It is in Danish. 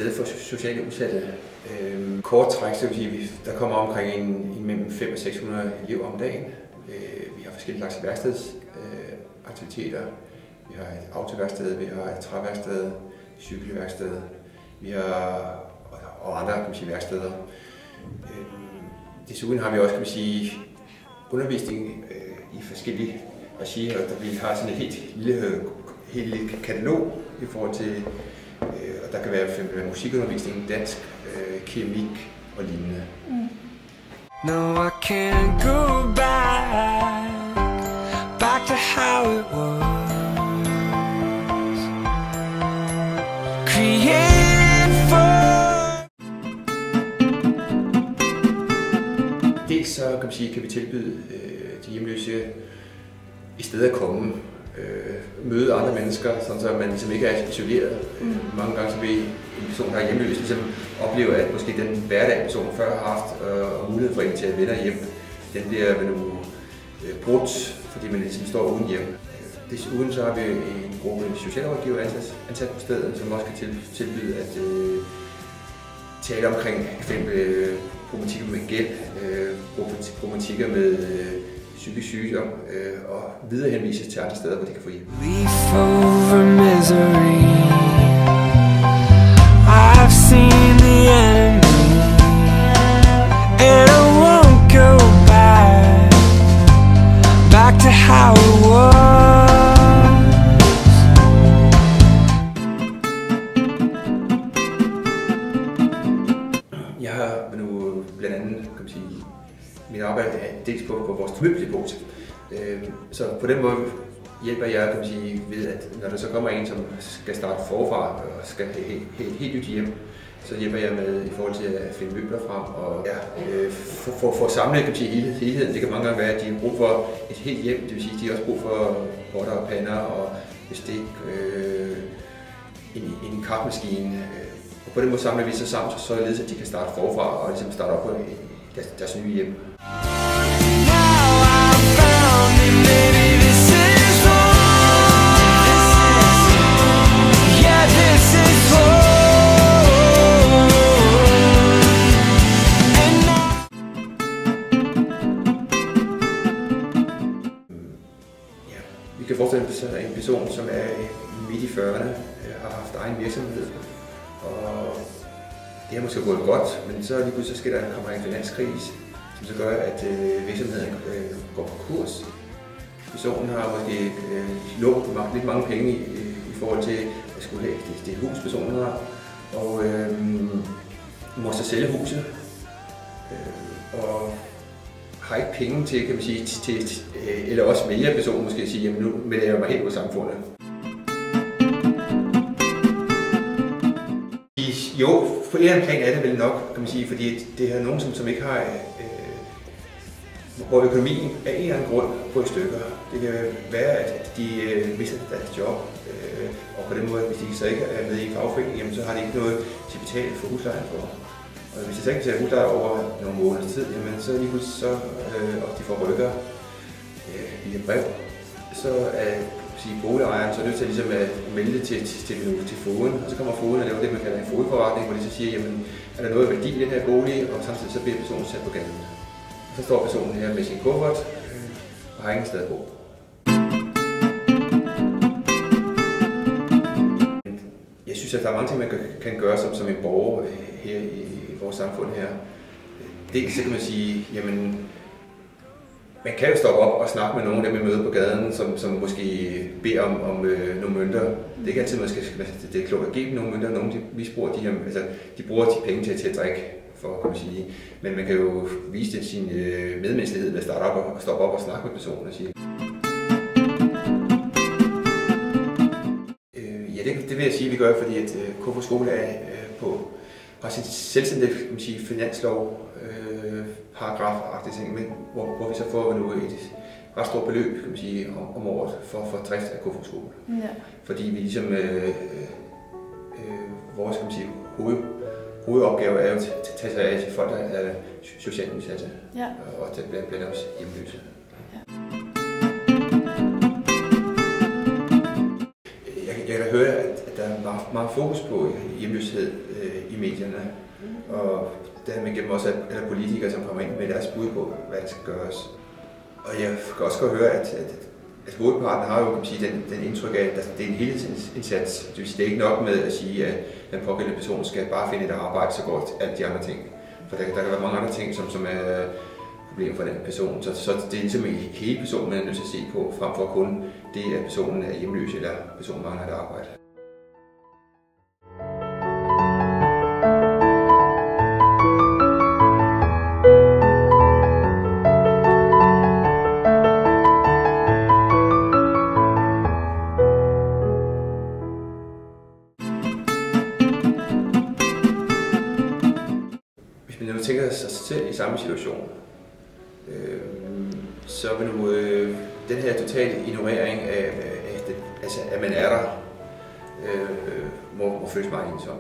sted for socialt udsatte. Kort træk, så vil sige, der kommer omkring mellem 500 og 600 elever om dagen. Vi har forskellige slags værkstedsaktiviteter. Vi har et autoværksted, vi har et træværksted, cykelværksted, vi har og andre værksteder. Desuden har vi også undervisning i forskellige regier, og vi har sådan et helt lille katalog i forhold til, og der kan være for eksempel musikundervisning, dansk, keramik og lignende. No, I can't go back to how it was. Created for. Dels så kan vi tilbyde de hjemløse i stedet at komme, møde andre mennesker, sådan så man ligesom ikke er isoleret. Mange gange så vil en person, der er hjemløs, ligesom opleve, at måske den hverdag, personen før har haft og mulighed for at invitere venner hjem, den bliver brudt, fordi man ligesom står uden hjem. Desuden så har vi en gruppe socialrådgiver ansat på stedet, som også kan tilbyde at tale omkring eksempel problematikker med gæld, problematikker med psykisk sygdom og videre henvises til andre steder, hvor de kan få hjælp. Leaf over misery. I've seen the enemy, and I won't go back to how it was. Jeg har nu blandt andet, mit arbejde er dels på vores møbeldepot. Så på den måde hjælper jeg ved, at når der så kommer en, som skal starte forfra og skal have et helt nyt hjem, så hjælper jeg med i forhold til at finde møbler frem og for at samle helheden. Det kan mange gange være, at de har brug for et helt hjem, det vil sige, at de har også brug for potter og pander og bestik, en kaffemaskine. Og på den måde samler vi så sammen, således at de kan starte forfra og ligesom starte op på deres nye hjem. Vi kan forestille os en person, som er midt i 40'erne, har haft egen virksomhed, og det har måske gået godt, men så lige pludselig sker der en finanskrise, som så gør, at virksomheden går på kurs. Personen har måske lånt lidt mange penge i forhold til at skulle have det hus, personen har, og må så sælge huset, og har ikke penge til, eller også vælger personen måske at sige, jamen nu melder jeg mig helt ud af samfundet. Jo, på en eller anden plan er det vel nok, fordi det er nogen, som ikke har, hvor økonomien af en eller anden grund går i stykker. Det kan være, at de mister deres job, og på den måde, hvis de så ikke er med i en fagforening, jamen, så har de ikke noget til at betale for huslejen for. Og hvis de så ikke betaler husleje over nogle måneders tid, jamen, så lige pludselig og de får rykker via brev, så er boligejeren så nødt til ligesom at melde det til fogeden, og så kommer fogeden og laver det, man kalder en fogedforretning, hvor de så siger, jamen, er der noget værdi i den her bolig, og samtidig så bliver personen sat på gaden. Så står personen her med sin kuffert og har ingen sted at bo. Jeg synes, at der er mange ting, man kan gøre som en borger her i vores samfund her. Dels så kan man sige, jamen, man kan jo stoppe op og snakke med nogen, der man møder på gaden, som måske beder om nogle mønter. Det er ikke altid, det er klogt at give dem nogle mønter. Nogle de misbruger de bruger de penge til at drikke, men man kan jo vise sin medmenneskelighed ved at starte op og stoppe op og snakke med personen og sige. Ja, det vil jeg sige, at vi gør, fordi at Kofoeds Skole er har sin selvstændige finanslov, paragraf-agtige ting, men hvor vi så får nu et ret stort beløb om året for drift af Kofoeds Skole. Ja. Fordi vi ligesom, vores hovedopgave er jo at tage sig af folk, der er socialt udsatte, ja. Og til blandt også hjemløse. Ja. Jeg kan da høre, at der var meget fokus på hjemløshed i medierne, og der har man gennem også at politikere, som kommer ind med deres bud på, hvad der skal gøres. Og jeg kan også godt høre, at hovedparten har jo, kan man sige, den indtryk af, at det er en helhedsindsats. Det vil sige, det er ikke nok med at sige, at den pågældende person skal bare finde et arbejde, så går alt de andre ting. For der kan være mange andre ting, som er problemer for den person. Så det er ligesom hele personen, man er nødt til at se på, frem for kun det, at personen er hjemløs eller personen mangler et arbejde. Hvis man nu tænker sig selv i samme situation, så vil nu den her totale ignorering af at man er der, må føles meget ensom.